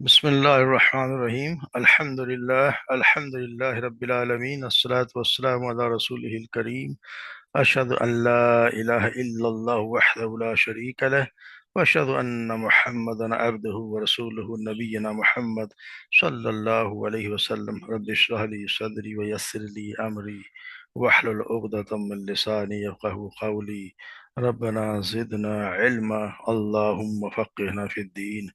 بسم الله الرحمن الرحيم الحمد لله رب العالمين الصلاة والسلام على رسوله الكريم أشهد أن لا إله إلا الله وحده لا شريك له وأشهد أن محمدا عبده ورسوله نبينا محمد صلى الله عليه وسلم رب اشرح لي صدري ويسر لي أمري واحلل عقدة من لساني يفقهوا قولي ربنا زدنا علما اللهم فقهنا في الدين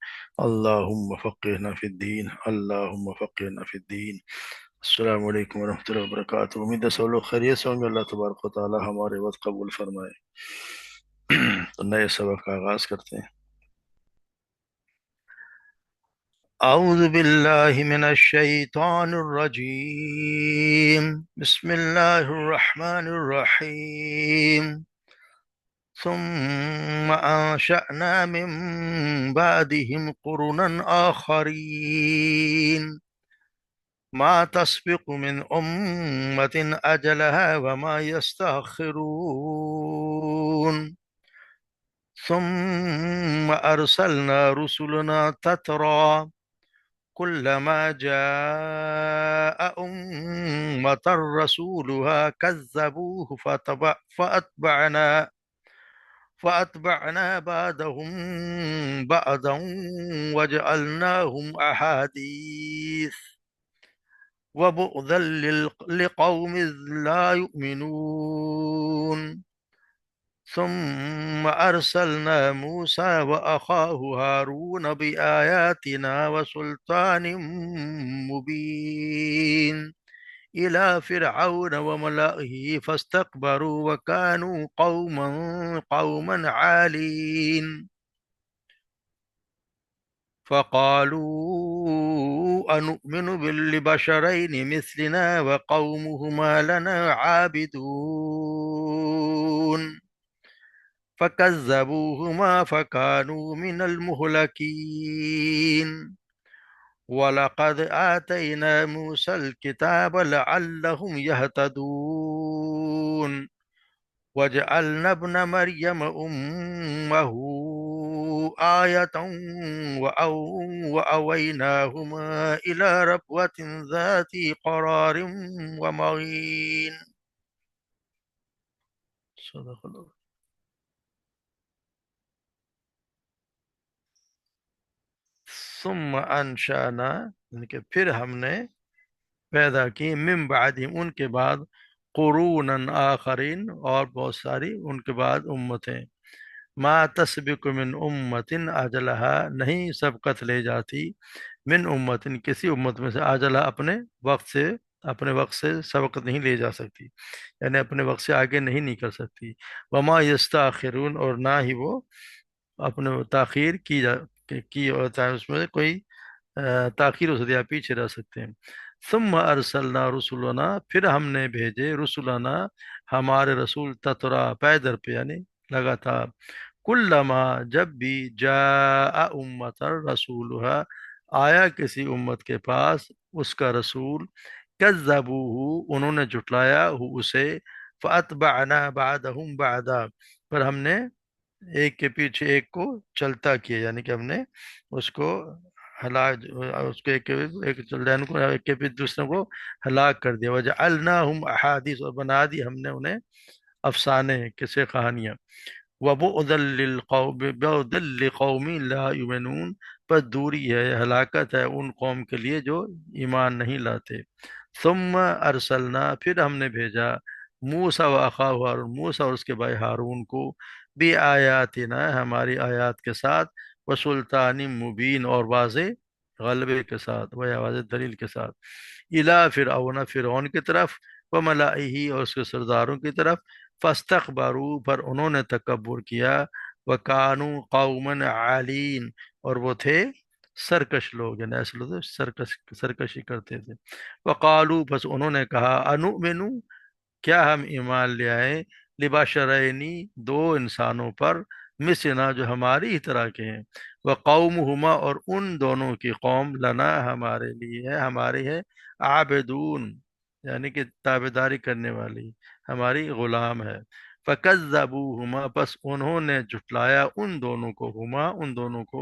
اللهم فقهنا في الدين اللهم فقهنا في الدين السلام علیکم ورحمۃ اللہ وبرکاتہ۔ امید ہے سب لوگ خیریت سے ہوں گے۔ اللہ تبارک و تعالی ہمارے وقت قبول فرمائے۔ تو نئے سبق کا آغاز کرتے ہیں۔ اعوذ باللہ من الشیطان الرجیم، بسم اللہ الرحمن الرحیم۔ ثم انشأنا من بعدهم قرنا آخرین ما تسبق من أمة أجلها وما يستأخرون ثم أرسلنا رسلنا تترى كلما جاء أمة رسولها كذبوه فأتبعنا بعدهم بعدا وجعلناهم أحاديث وبعدا لقوم لا يؤمنون ثم أرسلنا موسى وأخاه هارون بآياتنا وسلطان مبين إلى فرعون وملئه فاستكبروا وكانوا قوما عالين فقالوا أنؤمن لبشرين مثلنا وقومهما لنا عابدون فكذبوهما فكانوا من المهلكين ولقد آتينا موسى الكتاب لعلهم يهتدون وجعلنا ابن مريم أمه آية وأويناهما إلى ربوة ذات قرار ومعين صدق اللہ۔ ثم انشانا، یعنی کہ پھر ہم نے پیدا کی، من بعدہم ان کے بعد، قروناً آخرین اور بہت ساری ان کے بعد امتیں، ما تسبق من امت اجلہا نہیں سبقت لے جاتی، من امت کسی امت میں سے، اجلہا اپنے وقت سے سبقت نہیں لے جا سکتی، یعنی اپنے وقت سے آگے نہیں نکل سکتی، وما یستاخرون اور نہ ہی وہ اپنے تاخیر کی ہوتا ہے، اس میں کوئی تاخیر ہو سکتی ہے، پیچھے رہ سکتے ہیں۔ ثم ارسلنا رسولنا، پھر ہم نے بھیجے، رسولنا ہمارے رسول، تترا پے در پہ، یعنی لگاتار، کلما جب بھی، جاء امت رسولها آیا کسی امت کے پاس اس کا رسول، کذبوہ انہوں نے جھٹلایا اسے، فاتبعنا بعدهم بعدا پر ہم نے ایک کے پیچھے ایک کو چلتا کیا، یعنی کہ ہم نے اس کو ہلاک، اس کو ایک لین کو ایک کے پیچھے دوسرے کو ہلاک کر دیا، وجعلناہم احادیث اور بنا دی ہم نے انہیں افسانے، قصے کہانیاں، بعدا لقوم لا یؤمنون پر دوری ہے، ہلاکت ہے ان قوم کے لیے جو ایمان نہیں لاتے۔ ثم ارسلنا پھر ہم نے بھیجا، موسیٰ و اخاہ ہارون، موسیٰ اور اس کے بھائی ہارون کو، بھی آیاتنا ہماری آیات کے ساتھ، وسلطان مبین اور واضح غلبے کے ساتھ، وہ واضح دلیل کے ساتھ، الی فرعون فرعون کی طرف، وملئہ اور اس کے سرداروں کی طرف، فاستکبروا پر انہوں نے تکبر کیا، وکانوا قوما عالین اور وہ تھے سرکش لوگ، یعنی ایسے لوگ سرکشی کرتے تھے، وقالوا بس انہوں نے کہا، انؤمن کیا ہم ایمان لے آئے، لبشرینی دو انسانوں پر، مثلنا جو ہماری ہی طرح کے ہیں، وقومہما اور ان دونوں کی قوم، لنا ہمارے لیے ہے، ہماری ہے، عابدون یعنی کہ تابعداری کرنے والی، ہماری غلام ہے، فکذبوہما پس انہوں نے جھٹلایا ان دونوں کو، ان دونوں کو،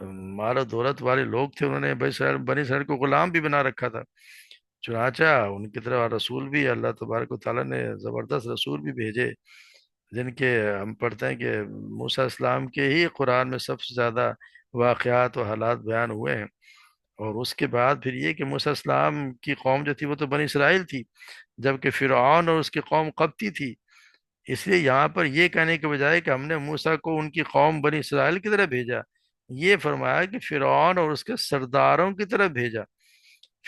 مال و دولت والے لوگ تھے، انہوں نے بنی اسرائیل کو غلام بھی بنا رکھا تھا۔ چنانچہ ان کی طرف رسول بھی اللہ تبارک و تعالیٰ نے زبردست رسول بھی بھیجے، جن کے ہم پڑھتے ہیں کہ موسیٰ علیہ السلام کے ہی قرآن میں سب سے زیادہ واقعات و حالات بیان ہوئے ہیں۔ اور اس کے بعد پھر یہ کہ موسیٰ علیہ السلام کی قوم جو تھی وہ تو بنی اسرائیل تھی، جبکہ فرعون اور اس کی قوم قبطی تھی۔ اس لیے یہاں پر یہ کہنے کے بجائے کہ ہم نے موسیٰ کو ان کی قوم بنی اسرائیل کی طرف بھیجا، یہ فرمایا کہ فرعون اور اس کے سرداروں کی طرف بھیجا۔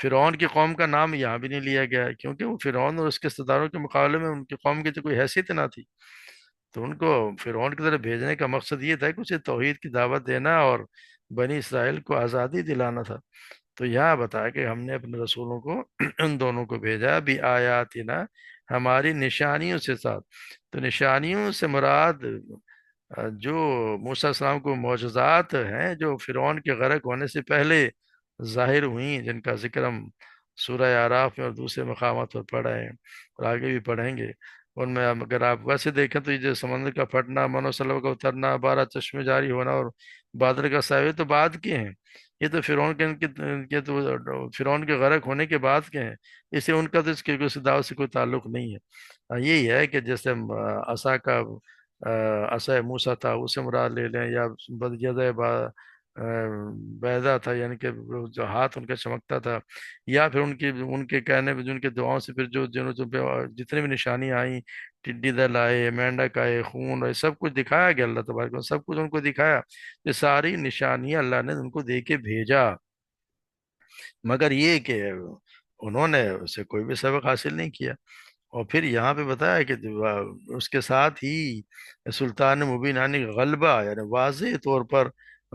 فرعون کی قوم کا نام یہاں بھی نہیں لیا گیا ہے، کیونکہ وہ فرعون اور اس کے سرداروں کے مقابلے میں ان کی قوم کی تو کوئی حیثیت نہ تھی۔ تو ان کو فرعون کی طرف بھیجنے کا مقصد یہ تھا کہ اسے توحید کی دعوت دینا اور بنی اسرائیل کو آزادی دلانا تھا۔ تو یہاں بتایا کہ ہم نے اپنے رسولوں کو ان دونوں کو بھیجا بھی آیاتنا، ہماری نشانیوں سے ساتھ۔ تو نشانیوں سے مراد جو موسیٰ علیہ السلام کو معجزات ہیں جو فرعون کے غرق ہونے سے پہلے ظاہر ہوئیں، جن کا ذکر ہم سورہ اعراف میں اور دوسرے مقامات پر پڑھے ہیں اور آگے بھی پڑھیں گے۔ ان میں اگر آپ ویسے دیکھیں تو یہ جو سمندر کا پھٹنا، من و سلوہ کا اترنا، 12 چشمے جاری ہونا اور بادل کا سایہ تو بعد کے ہیں۔ یہ تو فرعون کے تو فرعون کے غرق ہونے کے بعد کے ہیں، اس سے ان کا تو اس کے اس دعوت سے کوئی تعلق نہیں ہے۔ یہی ہے کہ جیسے ہم عصا کا عصا موسیٰ تھا اسے مراد لے لیں، یا بیضا تھا یعنی کہ جو ہاتھ ان کا چمکتا تھا، یا پھر ان کے کہنے پہ، جن کے دعاؤں سے پھر جو جنوں پہ جتنے بھی نشانیاں آئیں، ٹڈی دل آئے، مینڈک آئے، خون آئے، سب کچھ دکھایا گیا اللہ تبارک نے، سب کچھ ان کو دکھایا۔ یہ ساری نشانیاں اللہ نے ان کو دے کے بھیجا، مگر یہ کہ انہوں نے اسے کوئی بھی سبق حاصل نہیں کیا۔ اور پھر یہاں پہ بتایا کہ اس کے ساتھ ہی سلطان مبین یعنی غلبہ، یعنی واضح طور پر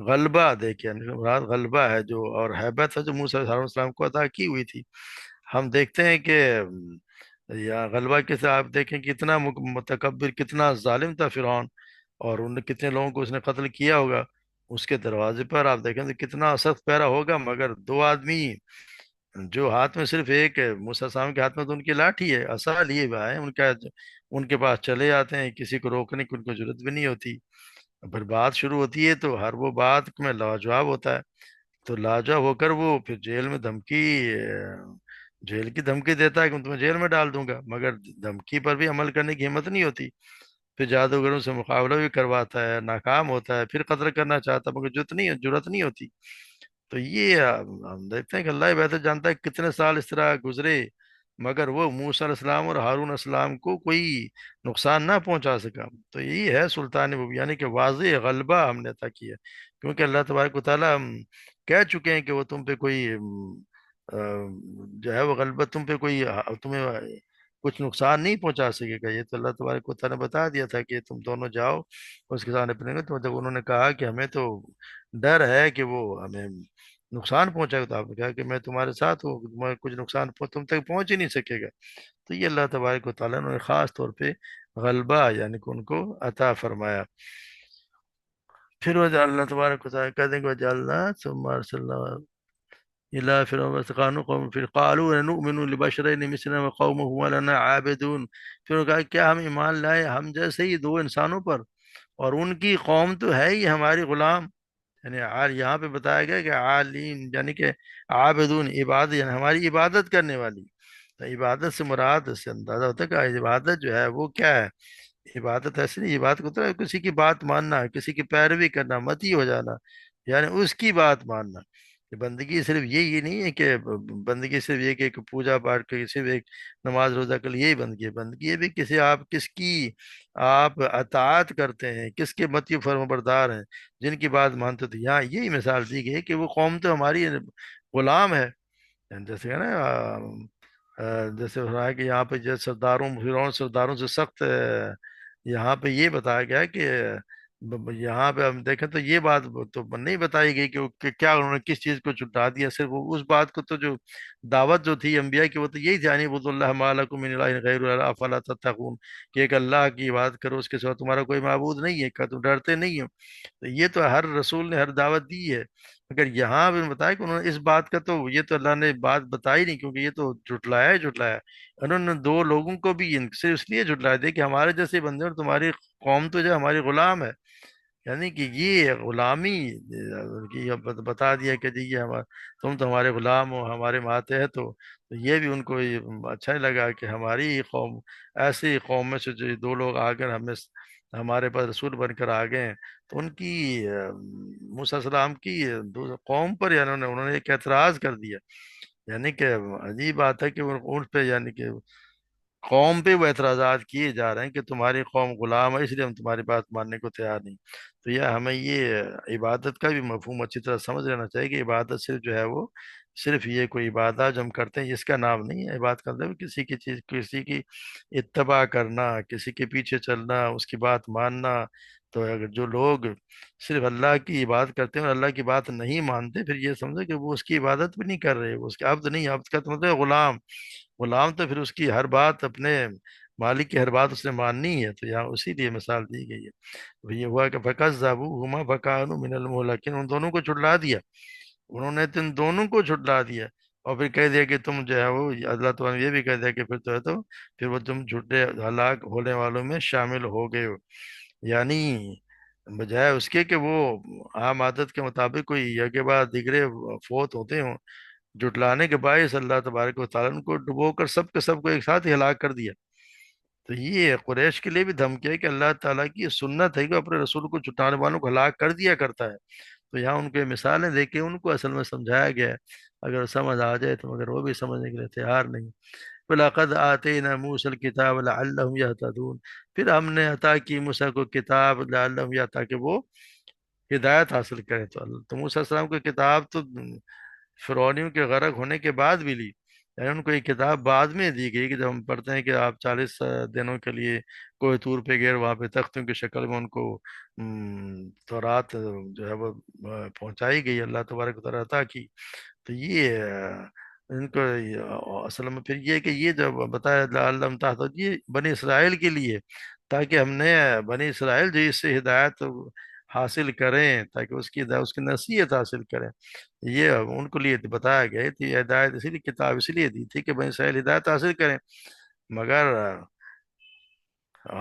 غلبہ دیکھیں، یعنی مراد غلبہ ہے جو، اور ہیبت ہے جو موسیٰ علیہ السلام کو عطا کی ہوئی تھی۔ ہم دیکھتے ہیں کہ یا غلبہ کے ساتھ آپ دیکھیں کہ کتنا متکبر، کتنا ظالم تھا فرعون، اور ان نے کتنے لوگوں کو اس نے قتل کیا ہوگا۔ اس کے دروازے پر آپ دیکھیں تو کتنا سخت پیرا ہوگا، مگر دو آدمی جو ہاتھ میں صرف ایک ہے، موسیٰ السلام کے ہاتھ میں تو ان کی لاٹھی ہے، عصا لیے ہوئے ہیں ان کے پاس چلے جاتے ہیں، کسی کو روکنے کی ان کو ضرورت بھی نہیں ہوتی۔ پھر بات شروع ہوتی ہے تو ہر وہ بات میں لاجواب ہوتا ہے، تو لاجواب ہو کر وہ پھر جیل میں جیل کی دھمکی دیتا ہے کہ میں تمہیں جیل میں ڈال دوں گا، مگر دھمکی پر بھی عمل کرنے کی ہمت نہیں ہوتی۔ پھر جادوگروں سے مقابلہ بھی کرواتا ہے، ناکام ہوتا ہے، پھر قتل کرنا چاہتا ہے مگر جرت نہیں ہوتی۔ تو یہ ہم دیکھتے ہیں کہ اللہ ہی بہتر جانتا ہے کتنے سال اس طرح گزرے، مگر وہ موسیٰ علیہ السلام اور ہارون علیہ السلام کو کوئی نقصان نہ پہنچا سکا۔ تو یہی ہے سلطان نبوی، یعنی کہ واضح غلبہ ہم نے عطا کیا، کیونکہ اللہ تبارک و تعالیٰ ہم کہہ چکے ہیں کہ وہ تم پہ کوئی آ، جو ہے وہ غلبہ تم پہ کوئی تمہیں کچھ نقصان نہیں پہنچا سکے گا۔ یہ تو اللہ تبارک و تعالیٰ نے بتا دیا تھا کہ تم دونوں جاؤ اس کے سامنے اپنے گے۔ تو جب انہوں نے کہا کہ ہمیں تو ڈر ہے کہ وہ ہمیں نقصان پہنچائے گا، تو آپ نے کہا کہ میں تمہارے ساتھ ہوں، کچھ نقصان تم تک پہنچ ہی نہیں سکے گا۔ تو یہ اللہ تبارک و تعالیٰ نے خاص طور پہ غلبہ یعنی کہ ان کو عطا فرمایا۔ پھر وہ اللہ تبارک و تعالیٰ کہہ دیں گے وجعلنا ثم ارسلنا الى فرعون فقالوا قوم پھر قالوا نؤمن لبشرين مثلنا وقومهما لنا عابدون۔ پھر انہوں نے کہا کیا ہم ایمان لائے ہم جیسے ہی دو انسانوں پر، اور ان کی قوم تو ہے ہی ہماری غلام، یعنی یہاں پہ بتایا گیا کہ عالین یعنی کہ عابدون عبادت یعنی ہماری عبادت کرنے والی۔ تو عبادت سے مراد سے اندازہ ہوتا ہے کہ عبادت جو ہے وہ کیا ہے۔ عبادت ایسے نہیں، عبادت کو تو ہے کسی کی بات ماننا، کسی کی پیروی کرنا، متی ہو جانا، یعنی اس کی بات ماننا۔ کہ بندگی صرف یہ نہیں ہے کہ بندگی صرف یہ کہ ایک پوجا پاٹ کے صرف ایک نماز روزہ کر یہی بندگی ہے۔ بندگی یہ بھی کس کی آپ اطاعت کرتے ہیں، کس کے متی فرما بردار ہیں، جن کی بات مانتے تو یہاں یہی مثال دی گئی کہ وہ قوم تو ہماری غلام ہے۔ یعنی جیسے کہ نا جیسے ہو رہا ہے کہ یہاں پہ جو فرعون سرداروں سے سخت یہاں پہ یہ بتایا گیا کہ یہاں پہ ہم دیکھیں تو یہ بات تو نہیں بتائی گئی کہ کیا انہوں نے کس چیز کو چھٹا دیا، صرف اس بات کو تو جو دعوت جو تھی انبیاء کی وہ تو یہی تھی، عبد اللہ ما لکم من الہ غیر افلا تتقون، کہ ایک اللہ کی عبادت کرو اس کے سوا تمہارا کوئی معبود نہیں ہے، کہ تم ڈرتے نہیں ہو۔ تو یہ تو ہر رسول نے ہر دعوت دی ہے، مگر یہاں بھی بتایا کہ انہوں نے اس بات کا تو یہ تو اللہ نے بات بتائی نہیں، کیونکہ یہ تو جھٹلایا ہی جھٹلایا۔ انہوں نے دو لوگوں کو بھی صرف اس لیے جھٹلایا دے کہ ہمارے جیسے بندے اور تمہاری قوم تو جو ہماری غلام ہے، یعنی کہ یہ غلامی کی یہ بتا دیا کہ جی یہ تم تو ہمارے غلام ہو، ہمارے ماتحت ہو، تو یہ بھی ان کو یہ اچھا نہیں لگا کہ ہماری ہی قوم، ایسی قوم میں سے جو دو لوگ آ کر ہمارے پاس رسول بن کر آ گئے ہیں، تو ان کی موسیٰ علیہ السلام کی قوم پر یعنی انہوں نے ایک اعتراض کر دیا. یعنی کہ عجیب بات ہے کہ ان پہ یعنی کہ قوم پہ وہ اعتراضات کیے جا رہے ہیں کہ تمہاری قوم غلام ہے، اس لیے ہم تمہاری بات ماننے کو تیار نہیں. تو یہ ہمیں یہ عبادت کا بھی مفہوم اچھی طرح سمجھ لینا چاہیے کہ عبادت صرف جو ہے وہ صرف یہ کوئی عبادت جو ہم کرتے ہیں اس کا نام نہیں ہے. عبادت کا مطلب کسی کی چیز، کسی کی اتباع کرنا، کسی کے پیچھے چلنا، اس کی بات ماننا. تو اگر جو لوگ صرف اللہ کی عبادت کرتے ہیں اور اللہ کی بات نہیں مانتے، پھر یہ سمجھو کہ وہ اس کی عبادت بھی نہیں کر رہے، وہ اس کے عبد نہیں، عبد کا تو مطلب ہے غلام. غلام تو پھر اس کی ہر بات اپنے مالک کی ہر بات اس نے ماننی ہے. تو یہاں اسی لیے مثال دی گئی ہے. تو یہ ہوا کہ فَكَذَّبُوهُمَا فَكَانُوا مِنَ الْمُهْلَكِينَ، ان دونوں کو جھٹلا دیا، انہوں نے تو ان دونوں کو جھٹلا دیا. اور پھر کہہ دیا کہ تم جو ہے وہ اللہ تعالیٰ نے یہ بھی کہہ دیا کہ پھر تو ہے تو پھر وہ تم جھوٹے ہلاک ہونے والوں میں شامل ہو گئے ہو. یعنی بجائے اس کے کہ وہ عام عادت کے مطابق کوئی یک کے بعد دیگرے فوت ہوتے ہوں، جھٹلانے کے باعث اللہ تبارک و تعالیٰ نے ان کو ڈبو کر سب کے سب کو ایک ساتھ ہی ہلاک کر دیا. تو یہ قریش کے لیے بھی دھمکی ہے کہ اللہ تعالیٰ کی یہ سنت ہے کہ وہ اپنے رسول کو جھٹلانے والوں کو ہلاک کر دیا کرتا ہے. تو یہاں ان کے مثالیں دے کے ان کو اصل میں سمجھایا گیا ہے. اگر سمجھ آ جائے تو مگر وہ بھی سمجھنے کے لیے تیار نہیں. وَلَقَدْ آتَيْنَا مُوسَى الْكِتَابَ لَعَلَّهُمْ يَهْتَدُونَ، پھر ہم نے عطا کی موسیٰ کو کتاب لعلہم یا تاکہ وہ ہدایت حاصل کریں. تو موسیٰ علیہ السلام کو کتاب تو فرعونیوں کے غرق ہونے کے بعد بھی لی. یعنی ان کو یہ کتاب بعد میں دی گئی کہ جب ہم پڑھتے ہیں کہ آپ 40 دنوں کے لیے کوہ طور پہ گئے، وہاں پہ تختوں کی شکل میں ان کو تورات جو ہے وہ پہنچائی گئی، اللہ تبارک و تعالیٰ عطا کی. تو یہ ان کو اصل میں پھر یہ کہ یہ جو بتایا لعلہم تہتدون، یہ بنی اسرائیل کے لیے، تاکہ ہم نے بنی اسرائیل جو اس سے ہدایت حاصل کریں، تاکہ اس کی نصیحت حاصل کریں. یہ ان کو لیے بتایا گیا تھی، یہ ہدایت اسی لیے کتاب اسی لیے دی تھی کہ بنی اسرائیل ہدایت حاصل کریں. مگر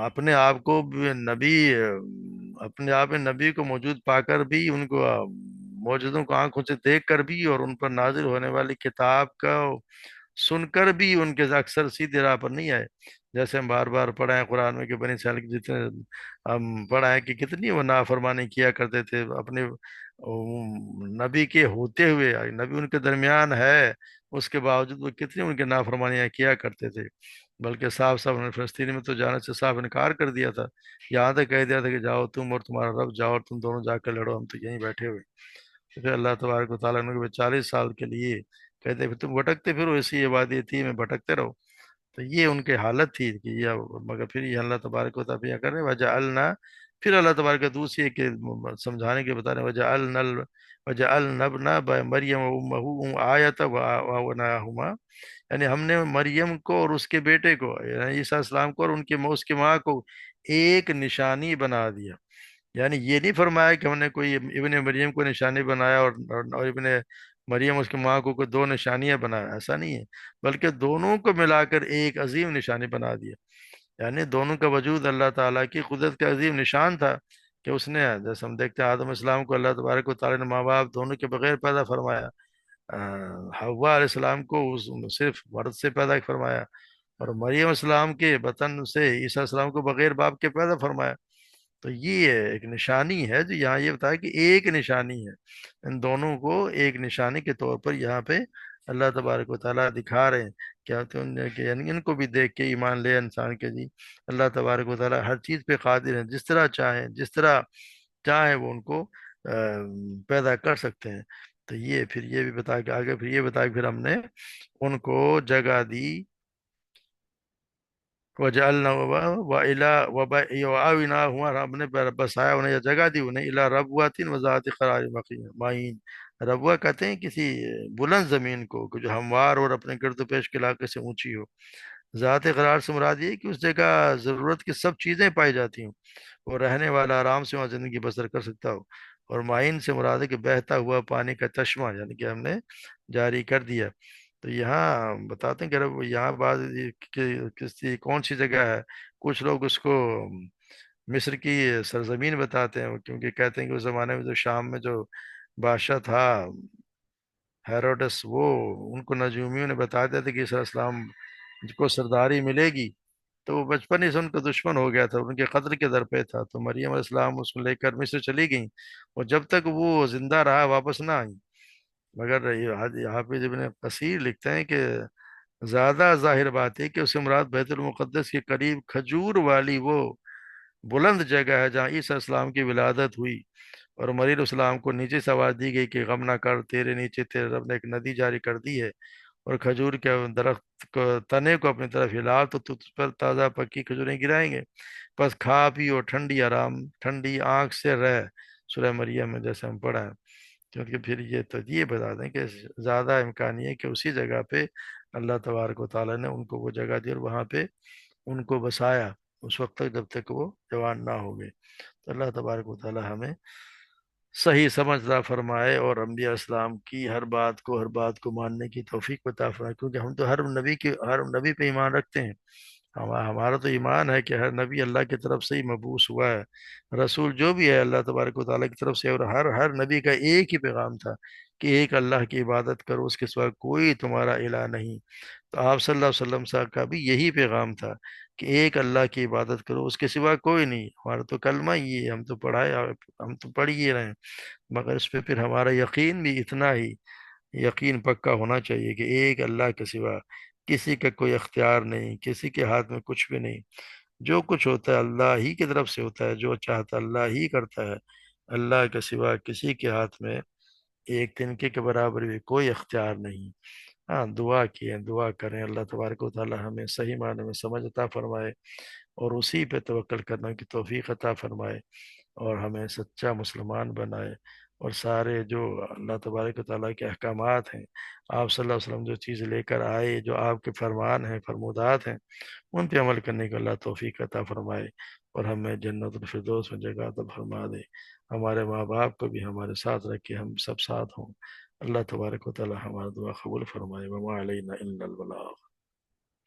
اپنے آپ کو بھی نبی، اپنے آپ میں نبی کو موجود پا کر بھی ان کو موجودوں کو آنکھوں سے دیکھ کر بھی اور ان پر نازل ہونے والی کتاب کا سن کر بھی ان کے اکثر سیدھی راہ پر نہیں آئے. جیسے ہم بار بار پڑھا ہے قرآن میں کہ بنی اسرائیل کے جتنے ہم پڑھا ہے کہ کتنی وہ نافرمانی کیا کرتے تھے اپنے نبی کے ہوتے ہوئے، نبی ان کے درمیان ہے اس کے باوجود وہ کتنی ان کے نافرمانیاں کیا کرتے تھے. بلکہ صاف صاف انہوں نے فلسطین میں تو جانے سے صاف انکار کر دیا تھا. یہاں تک کہہ دیا تھا کہ جاؤ تم اور تمہارا رب جاؤ اور تم دونوں جا کر لڑو، ہم تو یہیں بیٹھے ہوئے. تو پھر اللہ تبارک و تعالیٰ نے 40 سال کے لیے کہتے پھر تم بھٹکتے پھرو اسی عبادی تھی میں بھٹکتے رہو. تو یہ ان کی حالت تھی کہ یہ، مگر پھر یہ اللہ تبارک و تعالیٰ یہ کر رہے وجعلنا، پھر اللہ تبارک و دوسری کہ سمجھانے کے بتا رہے وجعلنا ابن مریم و امہ آیۃ وآویناہما، یعنی ہم نے مریم کو اور اس کے بیٹے کو یعنی عیسیٰ السلام کو اور اس کی ماں کو ایک نشانی بنا دیا. یعنی یہ نہیں فرمایا کہ ہم نے کوئی ابن مریم کو نشانی بنایا اور ابن مریم اس کی ماں کو کوئی دو نشانیاں بنایا، ایسا نہیں ہے، بلکہ دونوں کو ملا کر ایک عظیم نشانی بنا دیا. یعنی دونوں کا وجود اللہ تعالیٰ کی قدرت کا عظیم نشان تھا کہ اس نے، جیسے ہم دیکھتے ہیں آدم السلام کو اللہ تبارک و تعالیٰ نے ماں باپ دونوں کے بغیر پیدا فرمایا، حوا علیہ السلام کو صرف مرد سے پیدا فرمایا، اور مریم السلام کے بطن سے عیسیٰ السلام کو بغیر باپ کے پیدا فرمایا. تو یہ ایک نشانی ہے جو یہاں یہ بتایا کہ ایک نشانی ہے، ان دونوں کو ایک نشانی کے طور پر یہاں پہ اللہ تبارک و تعالیٰ دکھا رہے ہیں. کیا تو یعنی ان کو بھی دیکھ کے ایمان لے انسان کے جی اللہ تبارک و تعالیٰ ہر چیز پہ قادر ہیں، جس طرح چاہیں جس طرح چاہیں وہ ان کو پیدا کر سکتے ہیں. تو یہ پھر یہ بھی بتا کے آگے پھر یہ بتا کے پھر ہم نے ان کو جگہ دی وجعلنا وآویناہما، ہم نے بسایا انہیں یا جگہ دی انہیں الی ربوۃ وذات قرار معین. ربوہ کہتے ہیں کسی بلند زمین کو کہ جو ہموار اور اپنے گرد و پیش کے علاقے سے اونچی ہو. ذات قرار سے مراد یہ ہے کہ اس جگہ ضرورت کی سب چیزیں پائی جاتی ہوں اور رہنے والا آرام سے وہاں زندگی بسر کر سکتا ہو. اور معین سے مراد ہے کہ بہتا ہوا پانی کا چشمہ، یعنی کہ ہم نے جاری کر دیا. تو یہاں بتاتے ہیں کہ یہاں بعض کسی کون سی جگہ ہے، کچھ لوگ اس کو مصر کی سرزمین بتاتے ہیں، کیونکہ کہتے ہیں کہ اس زمانے میں جو شام میں جو بادشاہ تھا ہیروڈس، وہ ان کو نجومیوں نے بتا دیا تھا کہ عیسیٰ علیہ السلام کو سرداری ملے گی، تو وہ بچپن ہی سے ان کا دشمن ہو گیا تھا، ان کے قتل کے در پہ تھا، تو مریم علیہ السلام اس کو لے کر مصر چلی گئیں، اور جب تک وہ زندہ رہا واپس نہ آئی۔ مگر یہ حافظ ابن کثیر لکھتے ہیں کہ زیادہ ظاہر بات ہے کہ اس سے مراد بیت المقدس کے قریب کھجور والی وہ بلند جگہ ہے جہاں عیسیٰ السلام کی ولادت ہوئی، اور مریم علیہ السلام کو نیچے سے آواز دی گئی کہ غم نہ کر، تیرے نیچے تیرے رب نے ایک ندی جاری کر دی ہے، اور کھجور کے درخت کو تنے کو اپنی طرف ہلا تو تجھ پر تازہ پکی کھجوریں گرائیں گے، بس کھا پی اور ٹھنڈی آرام ٹھنڈی آنکھ سے رہ، سورہ مریم میں جیسے ہم پڑھا ہے۔ کیونکہ پھر یہ تو یہ بتا دیں کہ زیادہ امکان یہ ہے کہ اسی جگہ پہ اللہ تبارک و تعالیٰ نے ان کو وہ جگہ دی اور وہاں پہ ان کو بسایا، اس وقت تک جب تک وہ جوان نہ ہو گئے۔ تو اللہ تبارک و تعالیٰ ہمیں صحیح سمجھدار فرمائے، اور انبیاء اسلام کی ہر بات کو ماننے کی توفیق عطا فرمائے، کیونکہ ہم تو ہر نبی پہ ایمان رکھتے ہیں۔ ہمارا تو ایمان ہے کہ ہر نبی اللہ کی طرف سے ہی مبعوث ہوا ہے، رسول جو بھی ہے اللہ تبارک و تعالیٰ کی طرف سے، اور ہر نبی کا ایک ہی پیغام تھا کہ ایک اللہ کی عبادت کرو، اس کے سوا کوئی تمہارا الہ نہیں۔ تو آپ صلی اللہ علیہ وسلم صاحب کا بھی یہی پیغام تھا کہ ایک اللہ کی عبادت کرو، اس کے سوا کوئی نہیں۔ ہمارا تو کلمہ ہی ہے، ہم تو پڑھ ہی رہے ہیں، مگر اس پہ پھر ہمارا یقین بھی اتنا ہی یقین پکا ہونا چاہیے کہ ایک اللہ کے سوا کسی کا کوئی اختیار نہیں، کسی کے ہاتھ میں کچھ بھی نہیں، جو کچھ ہوتا ہے اللہ ہی کی طرف سے ہوتا ہے، جو چاہتا ہے اللہ ہی کرتا ہے، اللہ کے سوا کسی کے ہاتھ میں ایک تنکے کے برابر بھی کوئی اختیار نہیں۔ ہاں، دعا کریں اللہ تبارک و تعالی ہمیں صحیح معنی میں سمجھ عطا فرمائے، اور اسی پہ توکل کرنے کی توفیق عطا فرمائے، اور ہمیں سچا مسلمان بنائے، اور سارے جو اللہ تبارک و تعالیٰ کے احکامات ہیں، آپ صلی اللہ علیہ وسلم جو چیز لے کر آئے، جو آپ کے فرمان ہیں، فرمودات ہیں، ان پہ عمل کرنے کا اللہ توفیق عطا فرمائے، اور ہمیں جنت الفردوس میں جگہ عطا فرما دے، ہمارے ماں باپ کو بھی ہمارے ساتھ رکھے، ہم سب ساتھ ہوں۔ اللہ تبارک و تعالی ہمارا دعا قبول فرمائے، وما علینا الا البلاغ۔